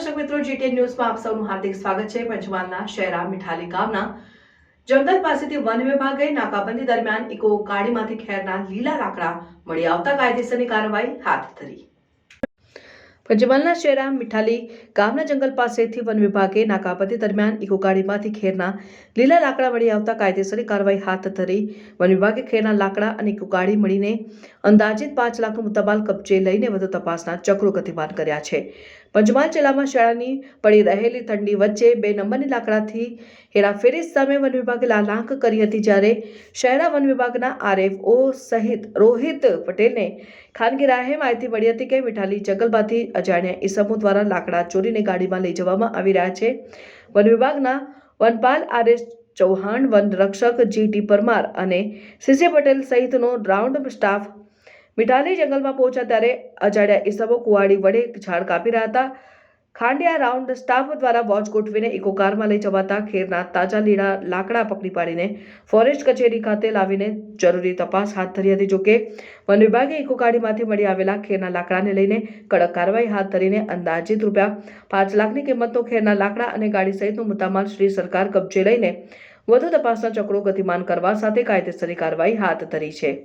દર્શક મિત્રો, જીટીએન ન્યૂઝમાં આપ સૌનું હાર્દિક સ્વાગત છે। પંચમહાલના શહેરા મીઠાલી ગામના જંગલ પાસેથી વન વિભાગે નાકાબંધી દરમિયાન ઇકો ગાડીમાંથી ખેરના લીલા લાકડા મળી આવતા કાયદેસરની કાર્યવાહી હાથ ધરી। પંચમહાલના શહેરા મીઠાલી ગામના જંગલ પાસેથી વન વિભાગે નાકાબંધી દરમિયાન ઇકો ગાડીમાંથી ખેરના લીલા લાકડા મળી આવતા કાયદેસરની કાર્યવાહી હાથ ધરી। વન વિભાગે ખેરના લાકડા અને ઇકો ગાડી મળીને અંદાજિત 5 લાખનો મુદ્દામાલ કબજે લઈને વધુ તપાસના ચક્રો ગતિમાન કર્યા છે। પંચમહાલ જિલ્લામાં શિયાળાની પડી રહેલી ઠંડી વચ્ચે 2 નંબરની લાકડાથી હેરાફેરી સામે વન વિભાગે લાલાંક કરી હતી, જ્યારે શહેરા વન વિભાગના આરએફઓ સહિત રોહિત પટેલને ખાનગી રાહે માહિતી મળી હતી કે મીઠાલી જંગલમાંથી અજાણ્યા ઇસમો દ્વારા લાકડા ચોરીને ગાડીમાં લઈ જવામાં આવી રહ્યા છે। વન વિભાગના વનપાલ આરએસ ચૌહાણ, વન રક્ષક જીટી પરમાર અને સીસી પટેલ સહિતનો રાઉન્ડ સ્ટાફ મીઠાલી જંગલમાં પહોંચ્યા ત્યારે અજાણ્યા ઇસમો કુવાડી વડે ઝાડ કાપી રહ્યા હતા। ખાંડિયા રાઉન્ડ સ્ટાફ દ્વારા વોચ ગોઠવીને ઇકો કારમાં લઈ જવાતા ખેરના તાજા લીલા લાકડા પકડી પાડીને ફોરેસ્ટ કચેરી ખાતે લાવીને જરૂરી તપાસ હાથ ધરી હતી। જોકે વન વિભાગે ઇકો ગાડીમાંથી મળી આવેલા ખેરના લાકડાને લઈને કડક કાર્યવાહી હાથ ધરીને અંદાજિત ₹5 લાખની કિંમતનો ખેરના લાકડા અને ગાડી સહિતનો મુદ્દામાલ શ્રી સરકાર કબજે લઈને વધુ તપાસના ચક્રો ગતિમાન કરવા સાથે કાયદેસરની કાર્યવાહી હાથ ધરી છે।